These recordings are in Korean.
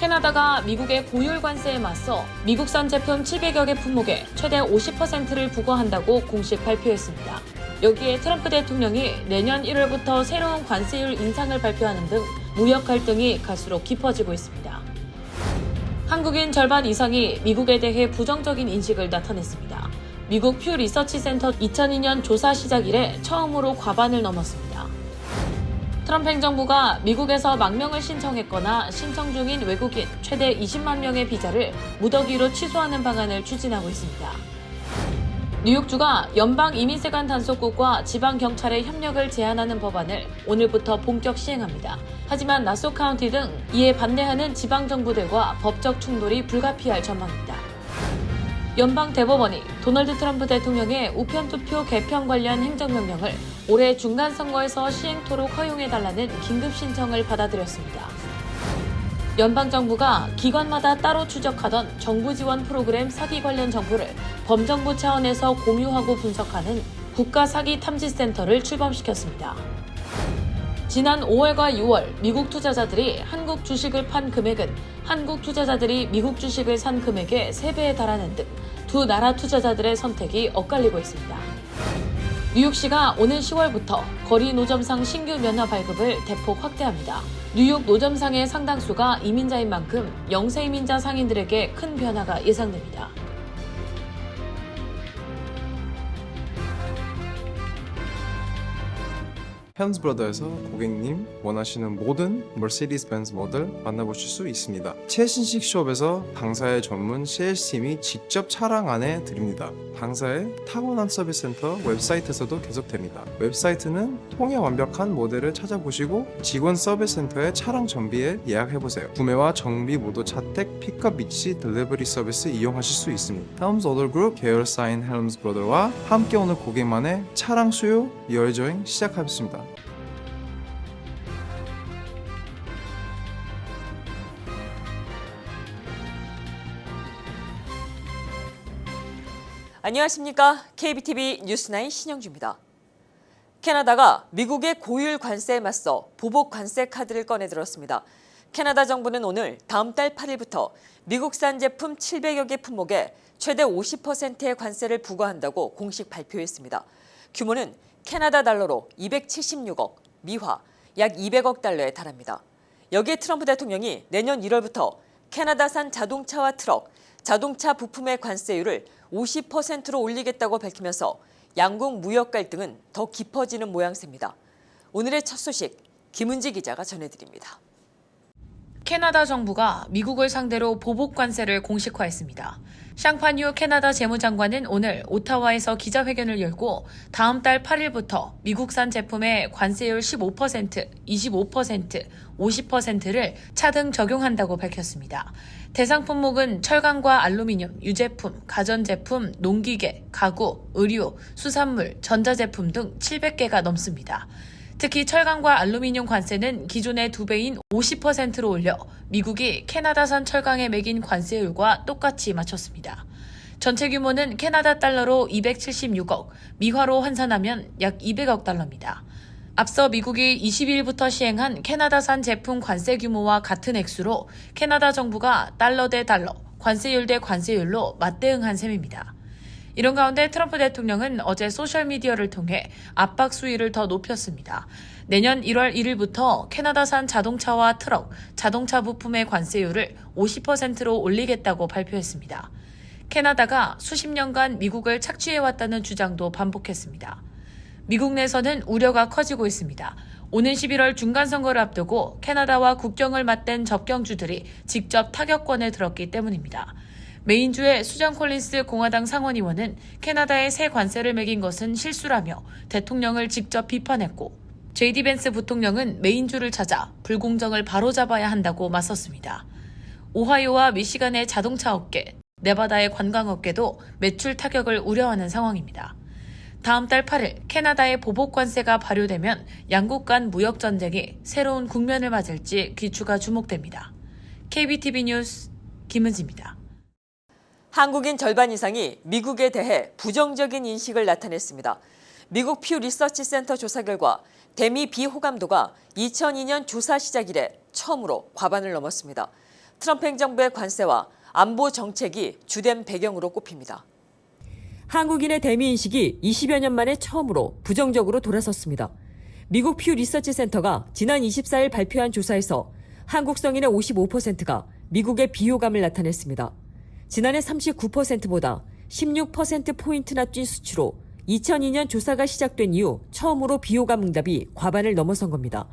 캐나다가 미국의 고율 관세에 맞서 미국산 제품 700여 개 품목에 최대 50%를 부과한다고 공식 발표했습니다. 여기에 트럼프 대통령이 내년 1월부터 새로운 관세율 인상을 발표하는 등 무역 갈등이 갈수록 깊어지고 있습니다. 한국인 절반 이상이 미국에 대해 부정적인 인식을 나타냈습니다. 미국 퓨 리서치 센터 2002년 조사 시작 이래 처음으로 과반을 넘었습니다. 트럼프 행정부가 미국에서 망명을 신청했거나 신청 중인 외국인 최대 20만 명의 비자를 무더기로 취소하는 방안을 추진하고 있습니다. 뉴욕주가 연방이민세관 단속국과 지방경찰의 협력을 제한하는 법안을 오늘부터 본격 시행합니다. 하지만 나소 카운티 등 이에 반대하는 지방정부들과 법적 충돌이 불가피할 전망입니다. 연방대법원이 도널드 트럼프 대통령의 우편투표 개편 관련 행정명령을 올해 중간선거에서 시행토록 허용해달라는 긴급신청을 받아들였습니다. 연방정부가 기관마다 따로 추적하던 정부 지원 프로그램 사기 관련 정보를 범정부 차원에서 공유하고 분석하는 국가사기탐지센터를 출범시켰습니다. 지난 5월과 6월 미국 투자자들이 한국 주식을 판 금액은 한국 투자자들이 미국 주식을 산 금액의 3배에 달하는 등 두 나라 투자자들의 선택이 엇갈리고 있습니다. 뉴욕시가 오는 10월부터 거리 노점상 신규 면허 발급을 대폭 확대합니다. 뉴욕 노점상의 상당수가 이민자인 만큼 영세 이민자 상인들에게 큰 변화가 예상됩니다. 헬름스 브라더에서 고객님 원하시는 모든 머세디스 벤츠 모델 만나보실 수 있습니다. 최신식 숍에서 당사의 전문 세일스팀이 직접 차량 안에 드립니다. 당사의 타고난 서비스 센터 웹사이트에서도 계속됩니다. 웹사이트는 통해 완벽한 모델을 찾아보시고 직원 서비스 센터의 차량 정비에 예약해보세요. 구매와 정비 모두 자택 픽업 위치 딜리버리 서비스 이용하실 수 있습니다. 헬름스 오더 그룹 계열사인 헬름스 브라더와 함께 오는 고객만의 차량 수요 여행 시작하겠습니다. 안녕하십니까. KBTV 뉴스9 신영주입니다. 캐나다가 미국의 고율 관세에 맞서 보복 관세 카드를 꺼내들었습니다. 캐나다 정부는 오늘 다음 달 8일부터 미국산 제품 700여 개 품목에 최대 50%의 관세를 부과한다고 공식 발표했습니다. 규모는 캐나다 달러로 276억, 미화 약 200억 달러에 달합니다. 여기에 트럼프 대통령이 내년 1월부터 캐나다산 자동차와 트럭, 자동차 부품의 관세율을 50%로 올리겠다고 밝히면서 양국 무역 갈등은 더 깊어지는 모양새입니다. 오늘의 첫 소식 김은지 기자가 전해드립니다. 캐나다 정부가 미국을 상대로 보복 관세를 공식화했습니다. 샹파뉴 캐나다 재무장관은 오늘 오타와에서 기자회견을 열고 다음 달 8일부터 미국산 제품의 관세율 15%, 25%, 50%를 차등 적용한다고 밝혔습니다. 대상 품목은 철강과 알루미늄, 유제품, 가전제품, 농기계, 가구, 의류, 수산물, 전자제품 등 700개가 넘습니다. 특히 철강과 알루미늄 관세는 기존의 2배인 50%로 올려 미국이 캐나다산 철강에 매긴 관세율과 똑같이 맞췄습니다. 전체 규모는 캐나다 달러로 276억, 미화로 환산하면 약 200억 달러입니다. 앞서 미국이 22일부터 시행한 캐나다산 제품 관세 규모와 같은 액수로 캐나다 정부가 달러 대 달러, 관세율 대 관세율로 맞대응한 셈입니다. 이런 가운데 트럼프 대통령은 어제 소셜미디어를 통해 압박 수위를 더 높였습니다. 내년 1월 1일부터 캐나다산 자동차와 트럭, 자동차 부품의 관세율을 50%로 올리겠다고 발표했습니다. 캐나다가 수십 년간 미국을 착취해왔다는 주장도 반복했습니다. 미국 내에서는 우려가 커지고 있습니다. 오는 11월 중간선거를 앞두고 캐나다와 국경을 맞댄 접경주들이 직접 타격권에 들었기 때문입니다. 메인주의 수전 콜린스 공화당 상원의원은 캐나다에 새 관세를 매긴 것은 실수라며 대통령을 직접 비판했고 JD 벤스 부통령은 메인주를 찾아 불공정을 바로잡아야 한다고 맞섰습니다. 오하이오와 미시간의 자동차 업계, 네바다의 관광업계도 매출 타격을 우려하는 상황입니다. 다음 달 8일 캐나다의 보복 관세가 발효되면 양국 간 무역 전쟁이 새로운 국면을 맞을지 귀추가 주목됩니다. KBTV 뉴스 김은지입니다. 한국인 절반 이상이 미국에 대해 부정적인 인식을 나타냈습니다. 미국 퓨 리서치 센터 조사 결과 대미 비호감도가 2002년 조사 시작 이래 처음으로 과반을 넘었습니다. 트럼프 행정부의 관세와 안보 정책이 주된 배경으로 꼽힙니다. 한국인의 대미인식이 20여 년 만에 처음으로 부정적으로 돌아섰습니다. 미국 퓨 리서치 센터가 지난 24일 발표한 조사에서 한국 성인의 55%가 미국의 비호감을 나타냈습니다. 지난해 39%보다 16%포인트나 뛴 수치로 2002년 조사가 시작된 이후 처음으로 비호감 응답이 과반을 넘어선 겁니다.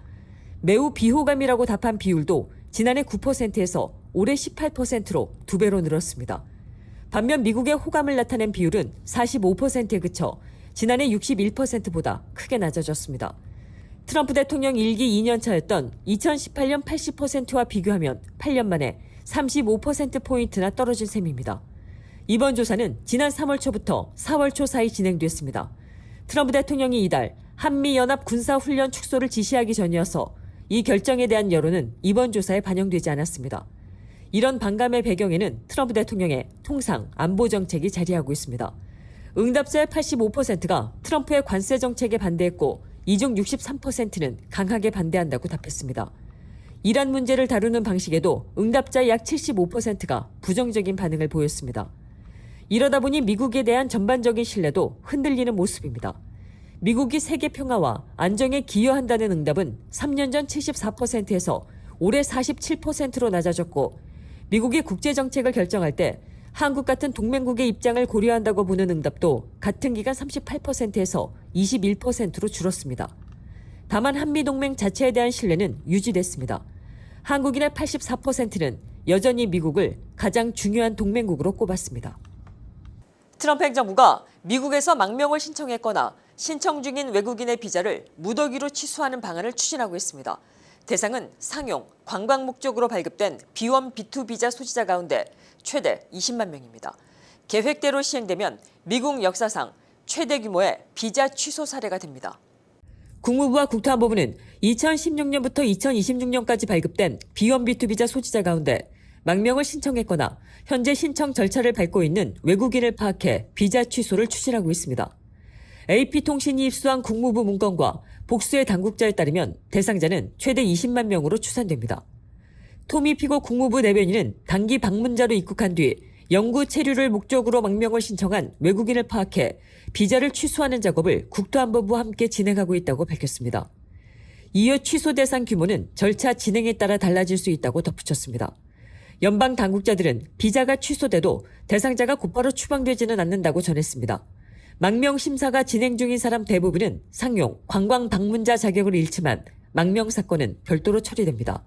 매우 비호감이라고 답한 비율도 지난해 9%에서 올해 18%로 2배로 늘었습니다. 반면 미국의 호감을 나타낸 비율은 45%에 그쳐 지난해 61%보다 크게 낮아졌습니다. 트럼프 대통령 1기 2년차였던 2018년 80%와 비교하면 8년 만에 35%포인트나 떨어진 셈입니다. 이번 조사는 지난 3월 초부터 4월 초 사이 진행됐습니다. 트럼프 대통령이 이달 한미연합 군사훈련 축소를 지시하기 전이어서 이 결정에 대한 여론은 이번 조사에 반영되지 않았습니다. 이런 반감의 배경에는 트럼프 대통령의 통상 안보 정책이 자리하고 있습니다. 응답자의 85%가 트럼프의 관세 정책에 반대했고 이 중 63%는 강하게 반대한다고 답했습니다. 이란 문제를 다루는 방식에도 응답자의 약 75%가 부정적인 반응을 보였습니다. 이러다 보니 미국에 대한 전반적인 신뢰도 흔들리는 모습입니다. 미국이 세계 평화와 안정에 기여한다는 응답은 3년 전 74%에서 올해 47%로 낮아졌고 미국이 국제정책을 결정할 때 한국 같은 동맹국의 입장을 고려한다고 보는 응답도 같은 기간 38%에서 21%로 줄었습니다. 다만 한미동맹 자체에 대한 신뢰는 유지됐습니다. 한국인의 84%는 여전히 미국을 가장 중요한 동맹국으로 꼽았습니다. 트럼프 행정부가 미국에서 망명을 신청했거나 신청 중인 외국인의 비자를 무더기로 취소하는 방안을 추진하고 있습니다. 대상은 상용, 관광 목적으로 발급된 B1, B2 비자 소지자 가운데 최대 20만 명입니다. 계획대로 시행되면 미국 역사상 최대 규모의 비자 취소 사례가 됩니다. 국무부와 국토안보부는 2016년부터 2026년까지 발급된 B1, B2 비자 소지자 가운데 망명을 신청했거나 현재 신청 절차를 밟고 있는 외국인을 파악해 비자 취소를 추진하고 있습니다. AP통신이 입수한 국무부 문건과 복수의 당국자에 따르면 대상자는 최대 20만 명으로 추산됩니다. 토미 피고 국무부 대변인은 단기 방문자로 입국한 뒤 영구 체류를 목적으로 망명을 신청한 외국인을 파악해 비자를 취소하는 작업을 국토안보부와 함께 진행하고 있다고 밝혔습니다. 이어 취소 대상 규모는 절차 진행에 따라 달라질 수 있다고 덧붙였습니다. 연방 당국자들은 비자가 취소돼도 대상자가 곧바로 추방되지는 않는다고 전했습니다. 망명 심사가 진행 중인 사람 대부분은 상용, 관광 방문자 자격을 잃지만 망명 사건은 별도로 처리됩니다.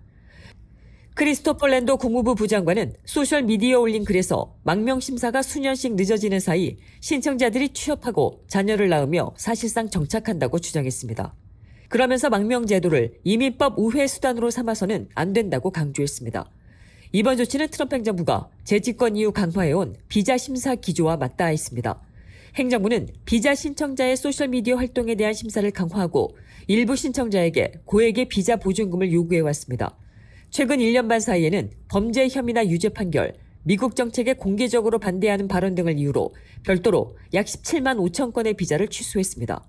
크리스토퍼 랜도 국무부 부장관은 소셜미디어에 올린 글에서 망명 심사가 수년씩 늦어지는 사이 신청자들이 취업하고 자녀를 낳으며 사실상 정착한다고 주장했습니다. 그러면서 망명 제도를 이민법 우회 수단으로 삼아서는 안 된다고 강조했습니다. 이번 조치는 트럼프 행정부가 재집권 이후 강화해온 비자 심사 기조와 맞닿아 있습니다. 행정부는 비자 신청자의 소셜미디어 활동에 대한 심사를 강화하고 일부 신청자에게 고액의 비자 보증금을 요구해왔습니다. 최근 1년 반 사이에는 범죄 혐의나 유죄 판결, 미국 정책에 공개적으로 반대하는 발언 등을 이유로 별도로 약 17만 5천 건의 비자를 취소했습니다.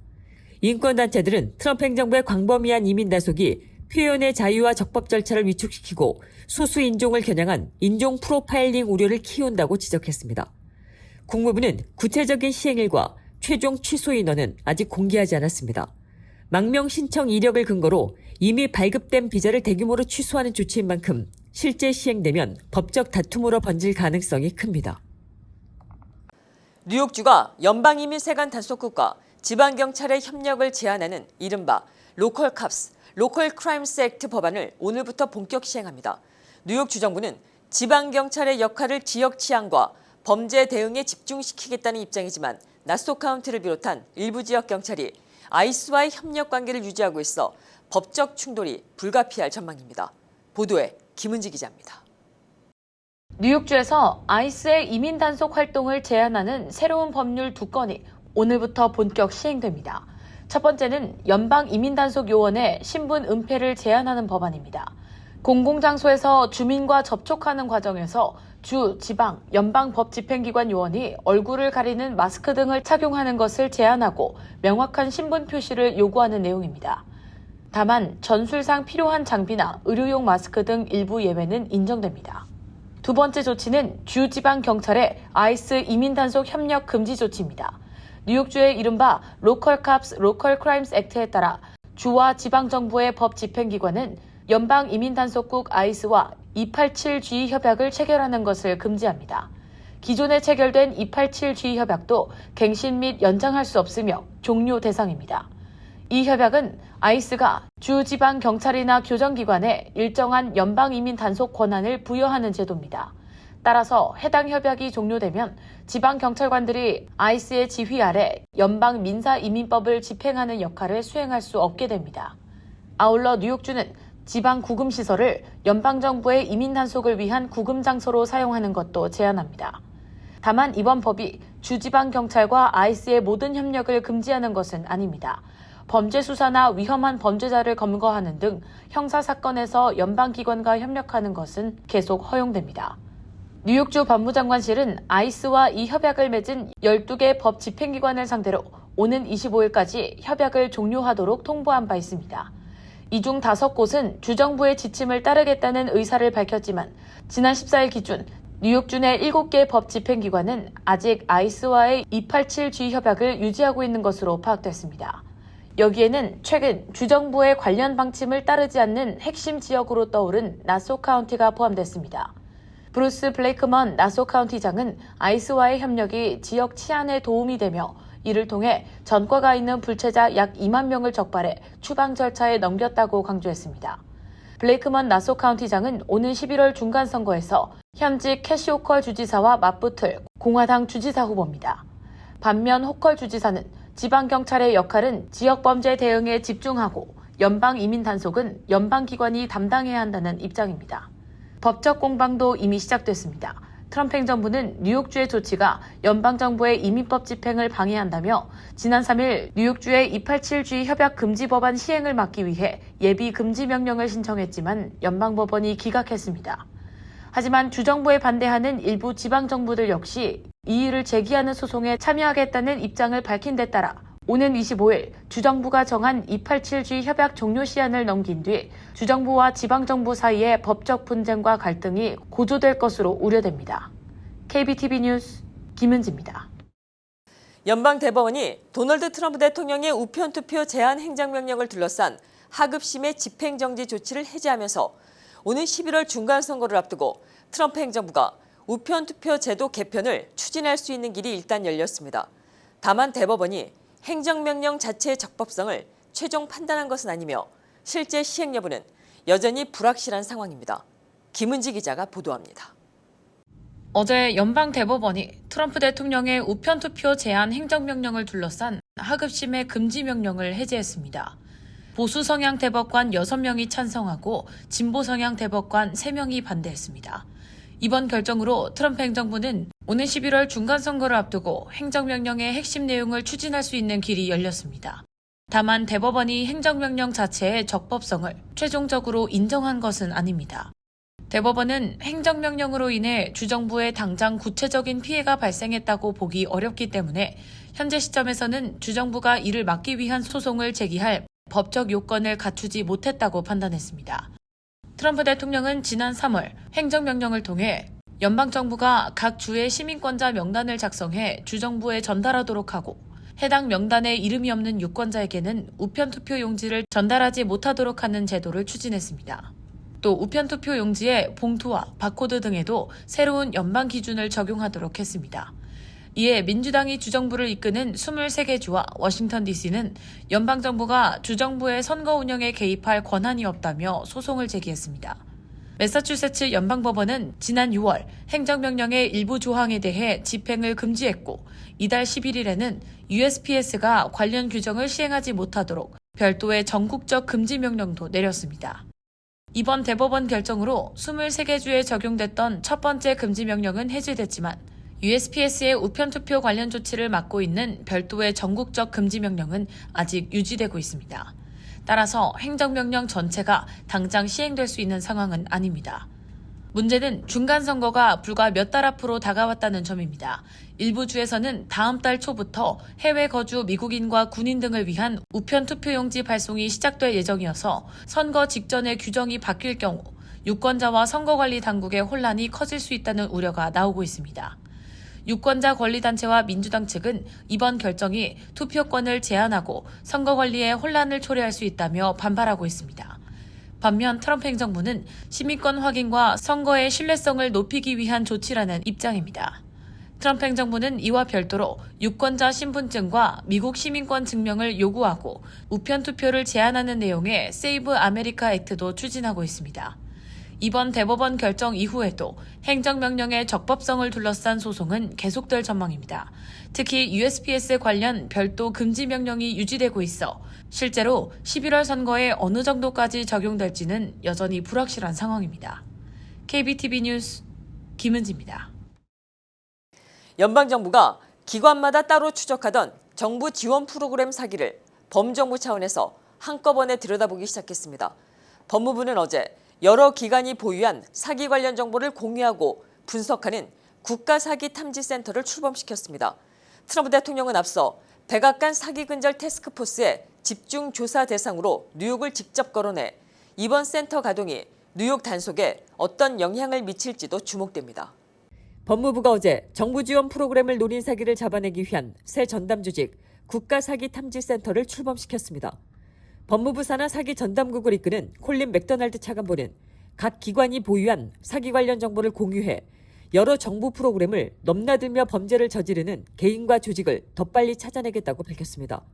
인권단체들은 트럼프 행정부의 광범위한 이민 단속이 표현의 자유와 적법 절차를 위축시키고 소수 인종을 겨냥한 인종 프로파일링 우려를 키운다고 지적했습니다. 국무부는 구체적인 시행일과 최종 취소 인원은 아직 공개하지 않았습니다. 망명 신청 이력을 근거로 이미 발급된 비자를 대규모로 취소하는 조치인 만큼 실제 시행되면 법적 다툼으로 번질 가능성이 큽니다. 뉴욕주가 연방이민 세관 단속국과 지방경찰의 협력을 제한하는 이른바 로컬 캅스, 로컬 크라임스 액트 법안을 오늘부터 본격 시행합니다. 뉴욕 주정부는 지방경찰의 역할을 지역 치안과 범죄 대응에 집중시키겠다는 입장이지만 나소 카운티를 비롯한 일부 지역 경찰이 아이스와의 협력 관계를 유지하고 있어 법적 충돌이 불가피할 전망입니다. 보도에 김은지 기자입니다. 뉴욕주에서 아이스의 이민 단속 활동을 제한하는 새로운 법률 2건이 오늘부터 본격 시행됩니다. 첫 번째는 연방 이민 단속 요원의 신분 은폐를 제한하는 법안입니다. 공공장소에서 주민과 접촉하는 과정에서 주, 지방, 연방 법 집행기관 요원이 얼굴을 가리는 마스크 등을 착용하는 것을 제한하고 명확한 신분 표시를 요구하는 내용입니다. 다만 전술상 필요한 장비나 의료용 마스크 등 일부 예외는 인정됩니다. 두 번째 조치는 주 지방 경찰의 아이스 이민 단속 협력 금지 조치입니다. 뉴욕주의 이른바 로컬 캅스 로컬 크라임스 액트에 따라 주와 지방 정부의 법 집행기관은 연방 이민 단속국 아이스와 287G 협약을 체결하는 것을 금지합니다. 기존에 체결된 287G 협약도 갱신 및 연장할 수 없으며 종료 대상입니다. 이 협약은 아이스가 주 지방 경찰이나 교정기관에 일정한 연방 이민 단속 권한을 부여하는 제도입니다. 따라서 해당 협약이 종료되면 지방 경찰관들이 아이스의 지휘 아래 연방 민사 이민법을 집행하는 역할을 수행할 수 없게 됩니다. 아울러 뉴욕주는 지방 구금 시설을 연방 정부의 이민 단속을 위한 구금 장소로 사용하는 것도 제한합니다. 다만 이번 법이 주지방 경찰과 아이스의 모든 협력을 금지하는 것은 아닙니다. 범죄 수사나 위험한 범죄자를 검거하는 등 형사 사건에서 연방기관과 협력하는 것은 계속 허용됩니다. 뉴욕주 법무장관실은 아이스와 이 협약을 맺은 12개 법 집행기관을 상대로 오는 25일까지 협약을 종료하도록 통보한 바 있습니다. 이 중 5곳은 주정부의 지침을 따르겠다는 의사를 밝혔지만 지난 14일 기준 뉴욕주 내 7개 법 집행기관은 아직 아이스와의 287G 협약을 유지하고 있는 것으로 파악됐습니다. 여기에는 최근 주정부의 관련 방침을 따르지 않는 핵심 지역으로 떠오른 나소 카운티가 포함됐습니다. 브루스 블레이크먼 나소 카운티장은 아이스와의 협력이 지역 치안에 도움이 되며 이를 통해 전과가 있는 불체자 약 2만 명을 적발해 추방 절차에 넘겼다고 강조했습니다. 블레이크먼 나소 카운티장은 오는 11월 중간선거에서 현직 캐시 호컬 주지사와 맞붙을 공화당 주지사 후보입니다. 반면 호컬 주지사는 지방경찰의 역할은 지역범죄 대응에 집중하고 연방 이민 단속은 연방기관이 담당해야 한다는 입장입니다. 법적 공방도 이미 시작됐습니다. 트럼프 행정부는 뉴욕주의 조치가 연방정부의 이민법 집행을 방해한다며 지난 3일 뉴욕주의 287G 협약 금지 법안 시행을 막기 위해 예비 금지 명령을 신청했지만 연방법원이 기각했습니다. 하지만 주정부에 반대하는 일부 지방정부들 역시 이의를 제기하는 소송에 참여하겠다는 입장을 밝힌 데 따라 오는 25일 주정부가 정한 287G 협약 종료 시한을 넘긴 뒤 주정부와 지방정부 사이의 법적 분쟁과 갈등이 고조될 것으로 우려됩니다. KBTV 뉴스 김은지입니다. 연방대법원이 도널드 트럼프 대통령의 우편투표 제한 행정명령을 둘러싼 하급심의 집행정지 조치를 해제하면서 오는 11월 중간선거를 앞두고 트럼프 행정부가 우편투표 제도 개편을 추진할 수 있는 길이 일단 열렸습니다. 다만 대법원이 행정명령 자체의 적법성을 최종 판단한 것은 아니며 실제 시행 여부는 여전히 불확실한 상황입니다. 김은지 기자가 보도합니다. 어제 연방대법원이 트럼프 대통령의 우편투표 제한 행정명령을 둘러싼 하급심의 금지 명령을 해제했습니다. 보수 성향 대법관 6명이 찬성하고 진보 성향 대법관 3명이 반대했습니다. 이번 결정으로 트럼프 행정부는 오는 11월 중간선거를 앞두고 행정명령의 핵심 내용을 추진할 수 있는 길이 열렸습니다. 다만 대법원이 행정명령 자체의 적법성을 최종적으로 인정한 것은 아닙니다. 대법원은 행정명령으로 인해 주정부에 당장 구체적인 피해가 발생했다고 보기 어렵기 때문에 현재 시점에서는 주정부가 이를 막기 위한 소송을 제기할 법적 요건을 갖추지 못했다고 판단했습니다. 트럼프 대통령은 지난 3월 행정명령을 통해 연방정부가 각 주의 시민권자 명단을 작성해 주정부에 전달하도록 하고 해당 명단에 이름이 없는 유권자에게는 우편투표 용지를 전달하지 못하도록 하는 제도를 추진했습니다. 또 우편투표 용지에 봉투와 바코드 등에도 새로운 연방 기준을 적용하도록 했습니다. 이에 민주당이 주정부를 이끄는 23개 주와 워싱턴 DC는 연방정부가 주정부의 선거 운영에 개입할 권한이 없다며 소송을 제기했습니다. 매사추세츠 연방법원은 지난 6월 행정명령의 일부 조항에 대해 집행을 금지했고 이달 11일에는 USPS가 관련 규정을 시행하지 못하도록 별도의 전국적 금지 명령도 내렸습니다. 이번 대법원 결정으로 23개 주에 적용됐던 첫 번째 금지 명령은 해제됐지만 USPS의 우편투표 관련 조치를 맡고 있는 별도의 전국적 금지 명령은 아직 유지되고 있습니다. 따라서 행정명령 전체가 당장 시행될 수 있는 상황은 아닙니다. 문제는 중간선거가 불과 몇 달 앞으로 다가왔다는 점입니다. 일부 주에서는 다음 달 초부터 해외 거주 미국인과 군인 등을 위한 우편 투표용지 발송이 시작될 예정이어서 선거 직전에 규정이 바뀔 경우 유권자와 선거관리 당국의 혼란이 커질 수 있다는 우려가 나오고 있습니다. 유권자 권리단체와 민주당 측은 이번 결정이 투표권을 제한하고 선거관리에 혼란을 초래할 수 있다며 반발하고 있습니다. 반면 트럼프 행정부는 시민권 확인과 선거의 신뢰성을 높이기 위한 조치라는 입장입니다. 트럼프 행정부는 이와 별도로 유권자 신분증과 미국 시민권 증명을 요구하고 우편 투표를 제한하는 내용의 세이브 아메리카 액트도 추진하고 있습니다. 이번 대법원 결정 이후에도 행정명령의 적법성을 둘러싼 소송은 계속될 전망입니다. 특히 USPS 관련 별도 금지 명령이 유지되고 있어 실제로 11월 선거에 어느 정도까지 적용될지는 여전히 불확실한 상황입니다. KBTV 뉴스 김은지입니다. 연방정부가 기관마다 따로 추적하던 정부 지원 프로그램 사기를 범정부 차원에서 한꺼번에 들여다보기 시작했습니다. 법무부는 어제 여러 기관이 보유한 사기 관련 정보를 공유하고 분석하는 국가사기탐지센터를 출범시켰습니다. 트럼프 대통령은 앞서 백악관 사기근절 태스크포스의 집중조사 대상으로 뉴욕을 직접 거론해 이번 센터 가동이 뉴욕 단속에 어떤 영향을 미칠지도 주목됩니다. 법무부가 어제 정부 지원 프로그램을 노린 사기를 잡아내기 위한 새 전담 조직 국가사기탐지센터를 출범시켰습니다. 법무부 산하 사기 전담국을 이끄는 콜린 맥도날드 차관보는 각 기관이 보유한 사기 관련 정보를 공유해 여러 정부 프로그램을 넘나들며 범죄를 저지르는 개인과 조직을 더 빨리 찾아내겠다고 밝혔습니다.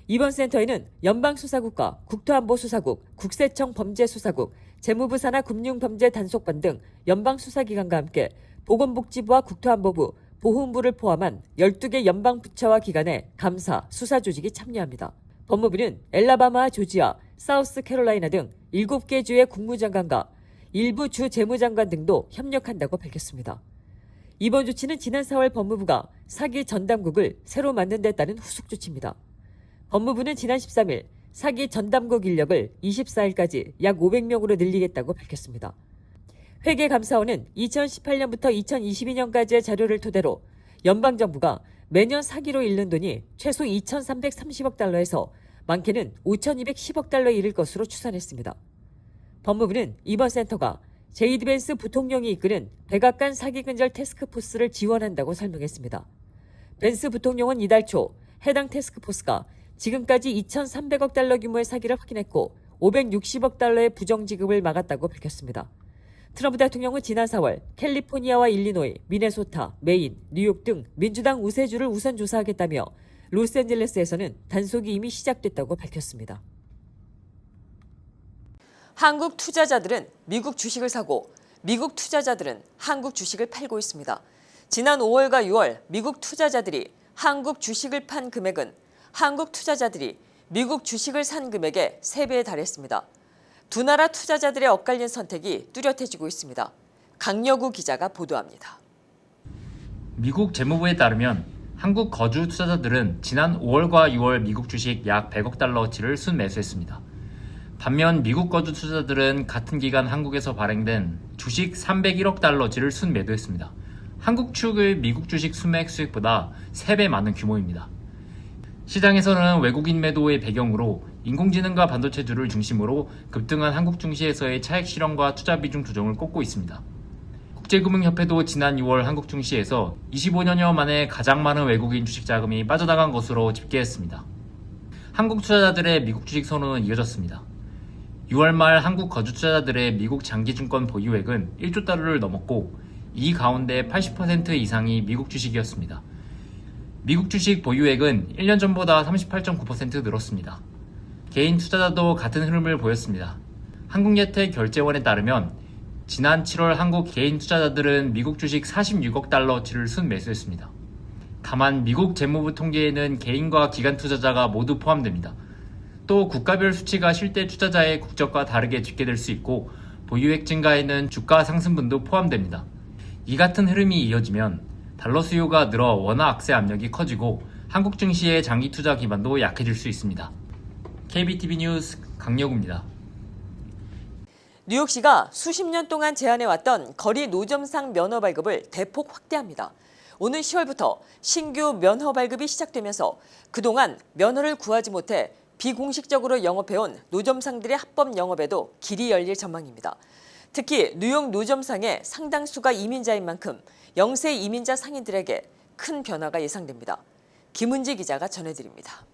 이번 센터에는 연방수사국과 국토안보수사국, 국세청 범죄수사국, 재무부 산하 금융범죄단속반 등 연방수사기관과 함께 보건복지부와 국토안보부, 보훈부를 포함한 12개 연방부처와 기관의 감사, 수사 조직이 참여합니다. 법무부는 엘라바마와 조지아, 사우스캐롤라이나 등 7개 주의 국무장관과 일부 주 재무장관 등도 협력한다고 밝혔습니다. 이번 조치는 지난 4월 법무부가 사기 전담국을 새로 만든 데 따른 후속 조치입니다. 법무부는 지난 13일 사기 전담국 인력을 24일까지 약 500명으로 늘리겠다고 밝혔습니다. 회계감사원은 2018년부터 2022년까지의 자료를 토대로 연방정부가 매년 사기로 잃는 돈이 최소 2,330억 달러에서 많게는 5,210억 달러에 이를 것으로 추산했습니다. 법무부는 이번 센터가 제이드 벤스 부통령이 이끄는 백악관 사기근절 태스크포스를 지원한다고 설명했습니다. 벤스 부통령은 이달 초 해당 태스크포스가 지금까지 2,300억 달러 규모의 사기를 확인했고 560억 달러의 부정지급을 막았다고 밝혔습니다. 트럼프 대통령은 지난 4월 캘리포니아와 일리노이, 미네소타, 메인, 뉴욕 등 민주당 우세주를 우선 조사하겠다며 로스앤젤레스에서는 단속이 이미 시작됐다고 밝혔습니다. 한국 투자자들은 미국 주식을 사고 미국 투자자들은 한국 주식을 팔고 있습니다. 지난 5월과 6월 미국 투자자들이 한국 주식을 판 금액은 한국 투자자들이 미국 주식을 산 금액의 3배에 달했습니다. 두 나라 투자자들의 엇갈린 선택이 뚜렷해지고 있습니다. 강여구 기자가 보도합니다. 미국 재무부에 따르면 한국 거주 투자자들은 지난 5월과 6월 미국 주식 약 100억 달러어치를 순매수했습니다. 반면 미국 거주 투자자들은 같은 기간 한국에서 발행된 주식 301억 달러어치를 순매도했습니다. 한국 측의 미국 주식 순매액 수익보다 3배 많은 규모입니다. 시장에서는 외국인 매도의 배경으로 인공지능과 반도체주를 중심으로 급등한 한국 증시에서의 차익 실현과 투자 비중 조정을 꼽고 있습니다. 국제금융협회도 지난 6월 한국 증시에서 25년여 만에 가장 많은 외국인 주식 자금이 빠져나간 것으로 집계했습니다. 한국 투자자들의 미국 주식 선호는 이어졌습니다. 6월 말 한국 거주 투자자들의 미국 장기증권 보유액은 1조 달러를 넘었고 이 가운데 80% 이상이 미국 주식이었습니다. 미국 주식 보유액은 1년 전보다 38.9% 늘었습니다. 개인 투자자도 같은 흐름을 보였습니다. 한국예택결제원에 따르면 지난 7월 한국 개인 투자자들은 미국 주식 46억 달러어치를 순매수했습니다. 다만 미국 재무부 통계에는 개인과 기관 투자자가 모두 포함됩니다. 또 국가별 수치가 실제 투자자의 국적과 다르게 집계될 수 있고 보유액 증가에는 주가 상승분도 포함됩니다. 이 같은 흐름이 이어지면 달러 수요가 늘어 원화 악세 압력이 커지고 한국 증시의 장기 투자 기반도 약해질 수 있습니다. KBTV 뉴스 강여구입니다. 뉴욕시가 수십 년 동안 제한해왔던 거리 노점상 면허 발급을 대폭 확대합니다. 오는 10월부터 신규 면허 발급이 시작되면서 그동안 면허를 구하지 못해 비공식적으로 영업해온 노점상들의 합법 영업에도 길이 열릴 전망입니다. 특히 뉴욕 노점상의 상당수가 이민자인 만큼 영세 이민자 상인들에게 큰 변화가 예상됩니다. 김은지 기자가 전해드립니다.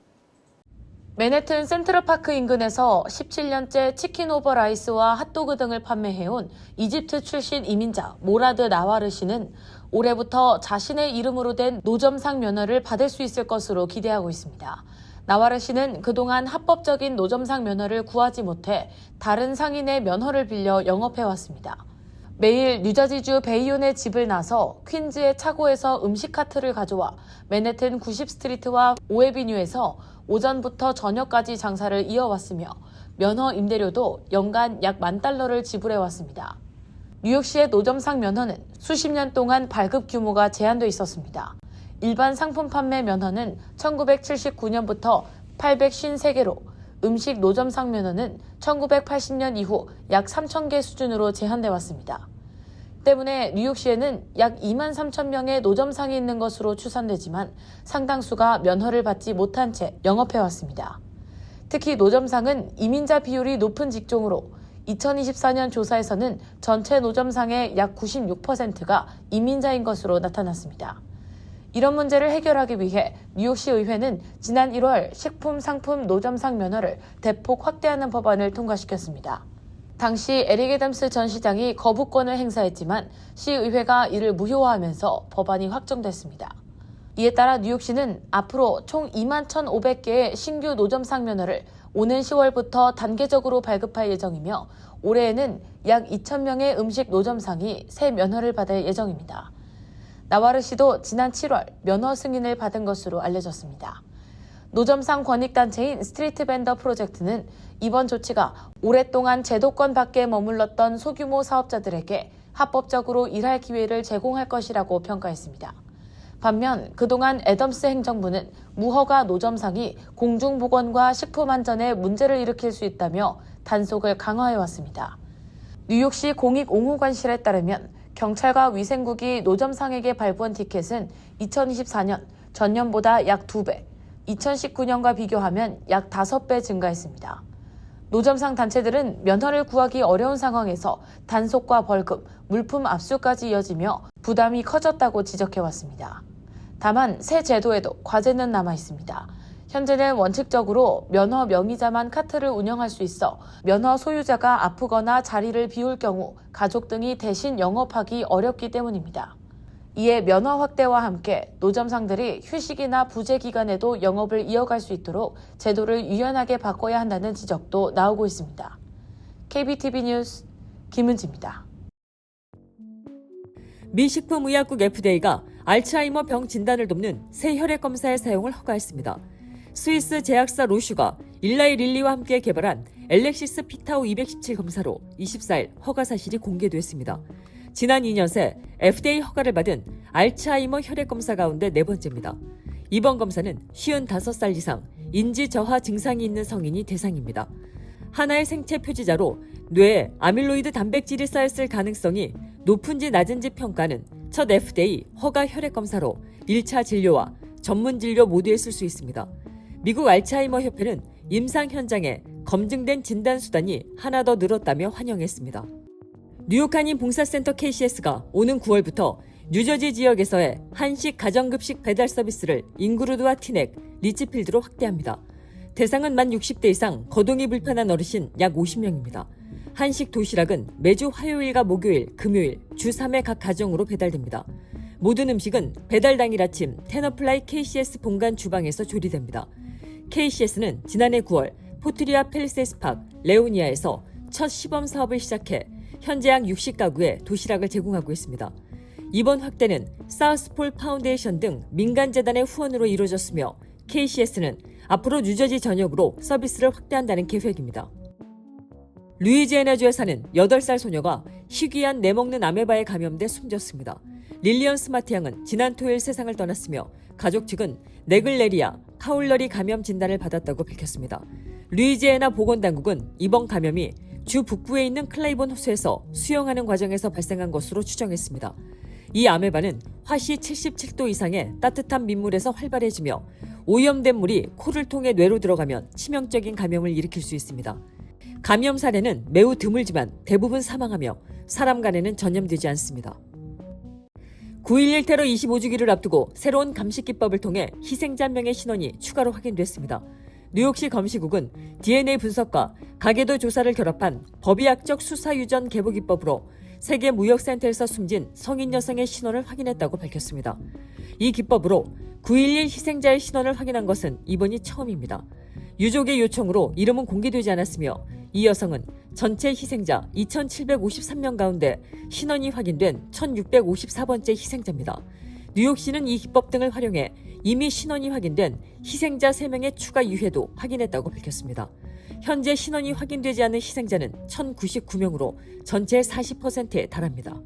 맨해튼 센트럴파크 인근에서 17년째 치킨 오버 라이스와 핫도그 등을 판매해온 이집트 출신 이민자 모라드 나와르 씨는 올해부터 자신의 이름으로 된 노점상 면허를 받을 수 있을 것으로 기대하고 있습니다. 나와르 씨는 그동안 합법적인 노점상 면허를 구하지 못해 다른 상인의 면허를 빌려 영업해왔습니다. 매일 뉴저지주 베이온의 집을 나서 퀸즈의 차고에서 음식 카트를 가져와 맨해튼 90스트리트와 오에비뉴에서 오전부터 저녁까지 장사를 이어왔으며 면허 임대료도 연간 약 $10,000를 지불해왔습니다. 뉴욕시의 노점상 면허는 수십 년 동안 발급 규모가 제한돼 있었습니다. 일반 상품 판매 면허는 1979년부터 853개로 음식 노점상 면허는 1980년 이후 약 3,000개 수준으로 제한돼 왔습니다. 때문에 뉴욕시에는 약 23,000명의 노점상이 있는 것으로 추산되지만 상당수가 면허를 받지 못한 채 영업해왔습니다. 특히 노점상은 이민자 비율이 높은 직종으로 2024년 조사에서는 전체 노점상의 약 96%가 이민자인 것으로 나타났습니다. 이런 문제를 해결하기 위해 뉴욕시 의회는 지난 1월 식품 상품 노점상 면허를 대폭 확대하는 법안을 통과시켰습니다. 당시 에릭 애덤스 전 시장이 거부권을 행사했지만 시의회가 이를 무효화하면서 법안이 확정됐습니다. 이에 따라 뉴욕시는 앞으로 총 21,500개의 신규 노점상 면허를 오는 10월부터 단계적으로 발급할 예정이며 올해에는 약 2,000명의 음식 노점상이 새 면허를 받을 예정입니다. 나와르 씨도 지난 7월 면허 승인을 받은 것으로 알려졌습니다. 노점상 권익단체인 스트리트 벤더 프로젝트는 이번 조치가 오랫동안 제도권 밖에 머물렀던 소규모 사업자들에게 합법적으로 일할 기회를 제공할 것이라고 평가했습니다. 반면 그동안 애덤스 행정부는 무허가 노점상이 공중보건과 식품안전에 문제를 일으킬 수 있다며 단속을 강화해왔습니다. 뉴욕시 공익옹호관실에 따르면 경찰과 위생국이 노점상에게 발부한 티켓은 2024년 전년보다 약 2배, 2019년과 비교하면 약 5배 증가했습니다. 노점상 단체들은 면허를 구하기 어려운 상황에서 단속과 벌금, 물품 압수까지 이어지며 부담이 커졌다고 지적해왔습니다. 다만 새 제도에도 과제는 남아 있습니다. 현재는 원칙적으로 면허 명의자만 카트를 운영할 수 있어 면허 소유자가 아프거나 자리를 비울 경우 가족 등이 대신 영업하기 어렵기 때문입니다. 이에 면허 확대와 함께 노점상들이 휴식이나 부재 기간에도 영업을 이어갈 수 있도록 제도를 유연하게 바꿔야 한다는 지적도 나오고 있습니다. KBTV 뉴스 김은지입니다. 미 식품의약국 FDA가 알츠하이머 병 진단을 돕는 새 혈액 검사의 사용을 허가했습니다. 스위스 제약사 로슈가 일라이 릴리와 함께 개발한 엘렉시스 피타우 217 검사로 24일 허가 사실이 공개됐습니다. 지난 2년 새 FDA 허가를 받은 알츠하이머 혈액 검사 가운데 네 번째입니다. 이번 검사는 55살 이상 인지 저하 증상이 있는 성인이 대상입니다. 하나의 생체 표지자로 뇌에 아밀로이드 단백질이 쌓였을 가능성이 높은지 낮은지 평가는 첫 FDA 허가 혈액 검사로 1차 진료와 전문 진료 모두에 쓸 수 있습니다. 미국 알츠하이머 협회는 임상 현장에 검증된 진단 수단이 하나 더 늘었다며 환영했습니다. 뉴욕 한인 봉사센터 KCS가 오는 9월부터 뉴저지 지역에서의 한식 가정급식 배달 서비스를 잉그루드와 티넥, 리치필드로 확대합니다. 대상은 만 60대 이상 거동이 불편한 어르신 약 50명입니다. 한식 도시락은 매주 화요일과 목요일, 금요일, 주 3회 각 가정으로 배달됩니다. 모든 음식은 배달 당일 아침 테너플라이 KCS 본관 주방에서 조리됩니다. KCS는 지난해 9월 포트리아 팰리세이스 팍 레오니아에서 첫 시범 사업을 시작해 현재 약 60가구에 도시락을 제공하고 있습니다. 이번 확대는 사우스폴 파운데이션 등 민간재단의 후원으로 이루어졌으며 KCS는 앞으로 뉴저지 전역으로 서비스를 확대한다는 계획입니다. 루이지애나주에 사는 8살 소녀가 희귀한 내먹는 아메바에 감염돼 숨졌습니다. 릴리언 스마트 양은 지난 토요일 세상을 떠났으며 가족 측은 네글레리아, 카울러리 감염 진단을 받았다고 밝혔습니다. 루이지애나 보건당국은 이번 감염이 주 북부에 있는 클레이본 호수에서 수영하는 과정에서 발생한 것으로 추정했습니다. 이 아메바는 화씨 77도 이상의 따뜻한 민물에서 활발해지며 오염된 물이 코를 통해 뇌로 들어가면 치명적인 감염을 일으킬 수 있습니다. 감염 사례는 매우 드물지만 대부분 사망하며 사람 간에는 전염되지 않습니다. 9.11 테러 25주기를 앞두고 새로운 감식기법을 통해 희생자 명의 신원이 추가로 확인됐습니다. 뉴욕시 검시국은 DNA 분석과 가계도 조사를 결합한 법의학적 수사유전 개보기법으로 세계무역센터에서 숨진 성인 여성의 신원을 확인했다고 밝혔습니다. 이 기법으로 9.11 희생자의 신원을 확인한 것은 이번이 처음입니다. 유족의 요청으로 이름은 공개되지 않았으며 이 여성은 전체 희생자 2,753명 가운데 신원이 확인된 1,654번째 희생자입니다. 뉴욕시는 이 기법 등을 활용해 이미 신원이 확인된 희생자 3명의 추가 유해도 확인했다고 밝혔습니다. 현재 신원이 확인되지 않은 희생자는 1,099명으로 전체의 40%에 달합니다.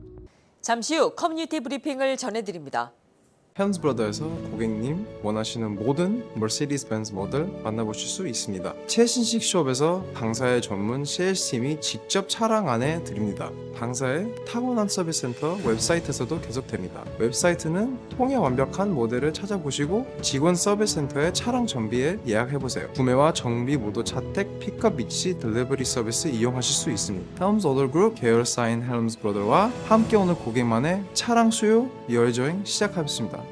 잠시 후 커뮤니티 브리핑을 전해드립니다. 헬름스브라더에서 고객님 원하시는 모든 머세디스 벤츠 모델 만나보실 수 있습니다. 최신식 숍에서 당사의 전문 세일스팀이 직접 차량 안에 드립니다. 당사의 타고난 서비스 센터 웹사이트에서도 계속됩니다. 웹사이트는 통해 완벽한 모델을 찾아보시고 직원 서비스 센터의 차량 정비에 예약해보세요. 구매와 정비 모두 차택, 픽업 위치, 딜리버리 서비스 이용하실 수 있습니다. 헬름스 오더 그룹 계열사인 헬름스브라더와 함께 오는 고객만의 차량 수요 여행 시작하겠습니다.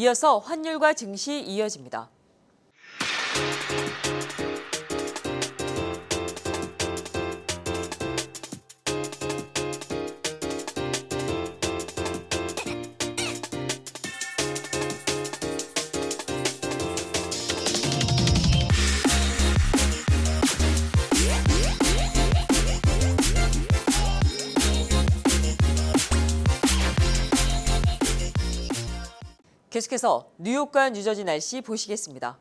이어서 환율과 증시 이어집니다. 계속해서 뉴욕과 뉴저지 날씨 보시겠습니다.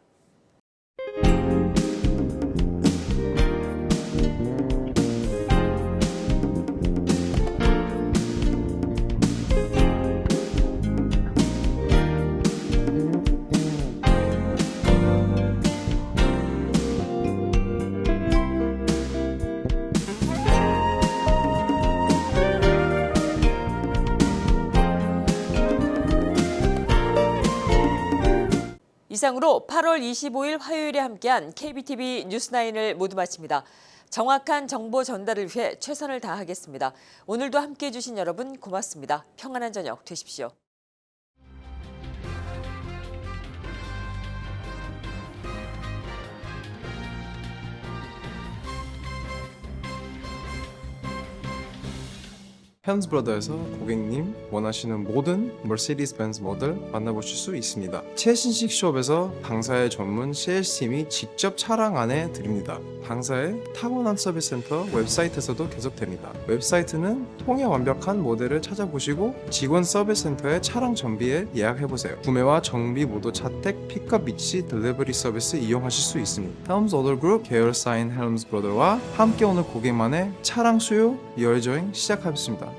이상으로 8월 25일 화요일에 함께한 KBTV 뉴스9을 모두 마칩니다. 정확한 정보 전달을 위해 최선을 다하겠습니다. 오늘도 함께해 주신 여러분 고맙습니다. 평안한 저녁 되십시오. 헬ms 브라더에서 고객님 원하시는 모든 머세디스 벤츠 모델 만나보실 수 있습니다. 최신식 숍에서 당사의 전문 세일스팀이 직접 차량 안에 드립니다. 당사의 타고난 서비스 센터 웹사이트에서도 계속됩니다. 웹사이트는 통해 완벽한 모델을 찾아보시고 직원 서비스 센터에 차량 정비에 예약해보세요. 구매와 정비 모두 자택 픽업 위치 딜리버리 서비스 이용하실 수 있습니다. 헬ms 오더 그룹 계열사인 헬ms 브라더와 함께 오는 고객만의 차량 수요 여행 시작하겠습니다.